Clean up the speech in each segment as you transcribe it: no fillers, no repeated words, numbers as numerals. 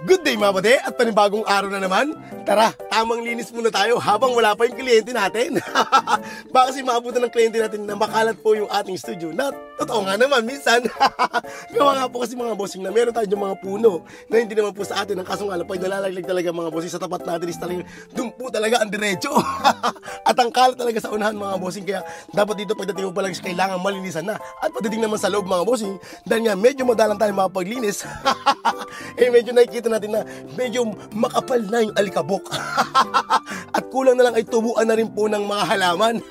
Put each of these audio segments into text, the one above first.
Good day mga pade at panibagong araw na naman. Tara, tamang linis muna tayo habang wala pa yung kliyente natin. Baka kasi maabutan ng kliyente natin na makalat po yung ating studio. Na totoo nga naman minsan. Gawa nga po kasi mga bossing na meron tayo yung mga puno na hindi naman po sa atin. Ang kaso nga lang, pag nalalaglag talaga mga bossing sa tapat natin is talaga, doon po talaga ang diretso. At ang kalat talaga sa unahan mga bossing. Kaya dapat dito pagdating mo pa lang kailangan malinisan na. At pagdating naman sa loob mga bossing, dahil nga medyo madalang tayo makapaglinis. Eh medyo nakikita natin na medyo makapal na yung alikabok. At kulang na lang ay tubuan na rin po ng mga halaman.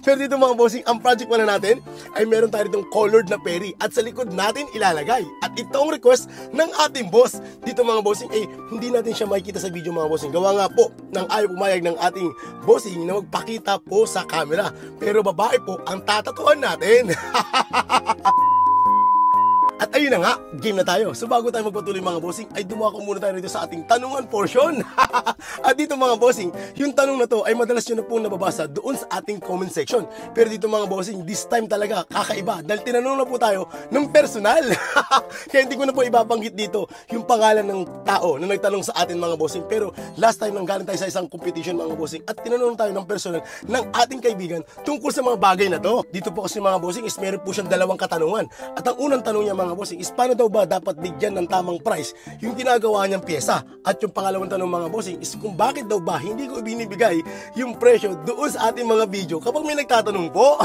Pero dito mga bossing, ang project pala natin ay meron tayo ditong colored na peri at sa likod natin ilalagay. At ito ang request ng ating boss. Dito mga bossing, hindi natin siya makikita sa video mga bossing. Gawa nga po ng ayaw pumayag ng ating bossing na magpakita po sa camera. Pero babae po ang tatatuan natin. At ayun na nga, game na tayo. So bago tayo magpatuloy mga bossing, ay dumako muna tayo dito sa ating tanungan portion. At dito mga bossing, yung tanong na to ay madalas nyo na pong nababasa doon sa ating comment section. Pero dito mga bossing, this time talaga kakaiba dahil tinanong na po tayo ng personal. Kaya hindi ko na po ibabanggit dito yung pangalan ng tao na nagtanong sa atin mga bossing. Pero last time nang galing tayo sa isang competition mga bossing at tinanong tayo ng personal ng ating kaibigan tungkol sa mga bagay na to. Dito po kasi mga bossing is meron po siyang dalawang katanungan. At ang unang tanong niya mga bossing is paano daw ba dapat bigyan ng tamang price yung ginagawa niyang pyesa? At yung pangalawang tanong mga bossing is kung bakit daw ba hindi ko ibinibigay yung presyo doon sa ating mga video kapag may nagtatanong po.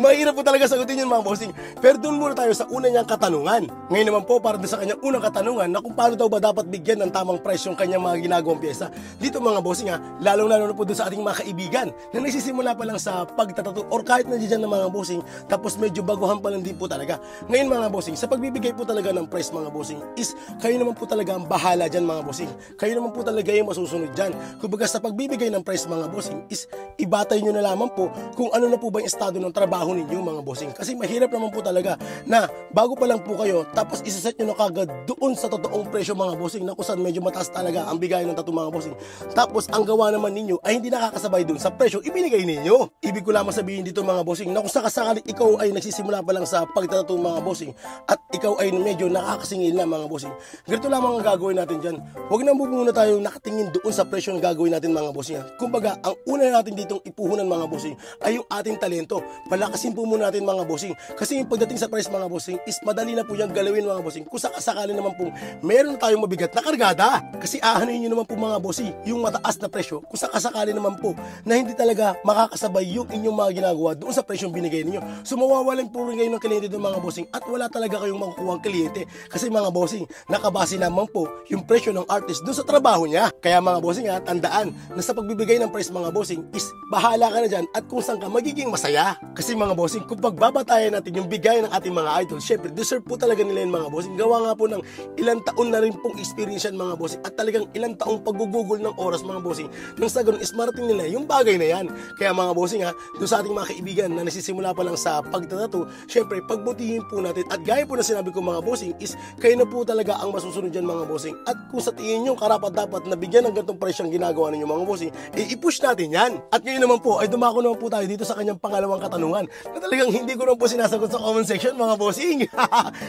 Mahirap po talaga sagutin yun mga bossing. Pero doon muna tayo sa una niyang katanungan. Ngayon naman po para doon sa kanyang unang katanungan na kung paano daw ba dapat bigyan ng tamang price yung kanyang mga ginagawang pyesa. Dito mga bossing lalong-lalo na po doon sa ating mga kaibigan na nagsisimula pa lang sa pagtatato or kahit na dyan ng mga bossing tapos medyo baguhan pa lang din po talaga. Ngayon mga bossing, sa pagbibigay po talaga ng price mga bossing is kayo naman po talaga ang bahala dyan mga bossing. Kayo naman po talaga yung masusunod dyan. Kumbaga sa pagbibigay ng price mga bossing is ibatay nyo na lamang po kung ano na po ba yung estado ng trabaho ninyo mga bossing. Kasi mahirap naman po talaga na bago pa lang po kayo tapos isaset nyo na kagad doon sa totoong presyo mga bossing na kung saan medyo mataas talaga ang bigay ng tattoo mga bossing. Tapos ang gawa naman ninyo ay hindi nakakasabay doon sa presyo ibinigay ninyo. Ibig ko lamang sabihin dito mga bossing na kung sakasakali ikaw ay nagsisimula pa lang sa pagtatato mga bossing at ikaw ay medyo nakakasingil na mga bossing, ganito lamang ang gagawin natin dyan. Huwag na muna tayo nakatingin doon sa presyo na gagawin natin mga bossing. Kumbaga, ang una natin ditong ipuhunan mga bossing ay yung ating talento. Palakasin po muna natin mga bossing. Kasi yung pagdating sa price mga bossing is madali na po yung galawin mga bossing. Kung sakasakali naman po meron tayong mabigat na kargada. Kasi ahanin nyo naman po mga bossing yung mataas na presyo. Kung sakasakali naman po na hindi talaga makakasabay yung inyong mga ginagawa doon sa presyong binigay ninyo. So mawawalan po rin kayo ng kliyente doon mga bossing at wala talaga kayong makukuha ang kliyente. Kasi mga bossing, nakabase naman po yung presyo ng artist doon sa trabaho niya. Kaya mga bossing tandaan na sa pagbibigay ng price mga bossing is bahala ka na dyan at kung saan ka magiging masaya. Kasi mga bossing, kung pagbabatayan natin yung bigay ng ating mga idol, syempre deserve po talaga nila yung mga bossing. Gawa nga po ng ilang taon na rin pong experience yan mga bossing at talagang ilang taong paggugugol ng oras mga bossing. Nang sa ganun is marating nila yung bagay na yan. Kaya mga bossing doon sa ating mga kaibigan na nasisimula pa lang sa pagtatato, syempre pagbutihin po natin at gaya po na sinabi ko mga bossing is kayo na po talaga ang masusunod dyan mga bossing. At kung sa tingin nyo karapat dapat na bigyan ng ganitong presyo ang ginagawa ninyo mga bossing, i-push natin yan. At ngayon naman po ay dumako naman po tayo dito sa kanyang pangalawang katanungan na talagang hindi ko naman po sinasagot sa comment section mga bossing.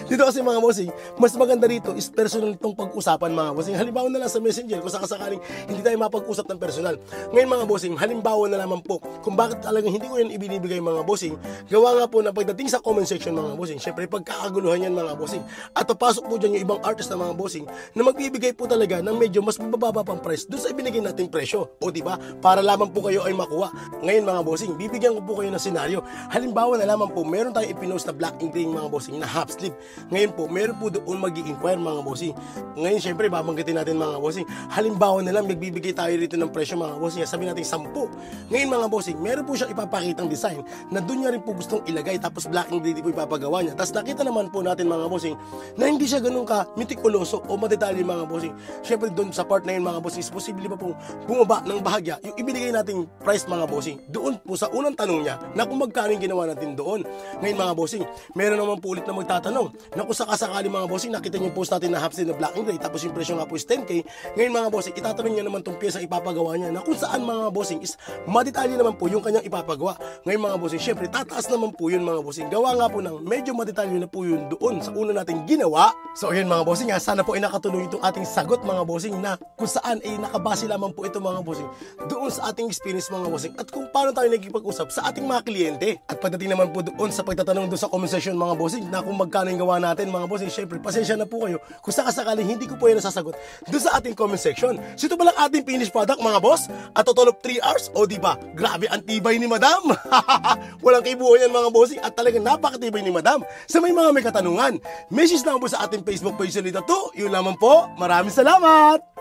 Dito kasi mga bossing, mas maganda rito is personal itong pag-usapan mga bossing. Halimbawa na lang sa messenger kung sakasakaling hindi tayo mapag-usap ng personal. Ngayon mga bossing, halimbawa na naman po kung bakit talagang hindi ko yan ibinibigay mga bossing. Gawa nga po na pagdating sa comment section mga bossing, syempre pagkakaguluhan yan mga bossing. At papasok po dyan yung ibang artist na mga bossing na magbibigay po talaga ng medyo mas mababa pang price doon sa ibinigay nating presyo. O diba? Para lamang po kayo ay makuha. Ngayon mga bossing, bibigyan ko po kayo ng senaryo. Halimbawa na lamang po, meron tayong ipinost na black and gray mga bossing na half sleeve. Ngayon po, meron po doon mag-i-inquire mga bossing. Ngayon syempre, babanggitin natin mga bossing. Halimbawa na lang, magbibigay tayo rito ng presyo mga bossing. Sabi natin 10. Ngayon mga bossing, meron po siyang ipapakitang design na doon niya rin po gustong ilagay tapos black and gray po ipapagawa niya. Tapos nakita naman po natin mga bossing na hindi siya ganun ka mitikuloso o madetalye mga bossing. Syempre doon sa part na yun mga bossing, is posible pa pong bumaba ng bahagya yung ibinigay nating price mga bossing doon po sa unang tanong niya na kung magkano yung ginawa natin doon. Ngayon mga bossing, meron naman po ulit na magtatanong na kung sakasakali mga bossing, nakita niyo yung post natin na half na black and gray, tapos yung presyo nga po is 10K. Ngayon mga bossing, itatanong niya naman tong pyesa ipapagawa niya na kung saan mga bossing is madetalye naman po yung kanyang ipapagawa. Ngayon mga bossing, syempre tataas naman po yun mga bossing. Gawa nga po ng medyo madetalye na po yun doon sa una nating ginawa. So ayun mga bossing, sana po ay nakatulong itong ating sagot mga bossing na kung saan ay nakabase lamang po ito mga bossing doon sa ating experience mga bossing at kung paano tayo nagkipag-usap sa ating mga kliyente. At pagdating naman po doon sa pagtatanong doon sa comment section mga bossing na kung magkano yung gawa natin mga bossing, syempre pasensya na po kayo kung sakasakaling hindi ko po yan nasasagot doon sa ating comment section. So ito palang ating finished product mga boss at total of 3 hours. O diba, grabe ang tibay ni madam. Walang kaibuhan yan mga bossing at talagang napakatibay ni madam. Sa may mga may katanungan, message lang po sa ating Facebook page ulit ito. Yun lamang po. Maraming salamat!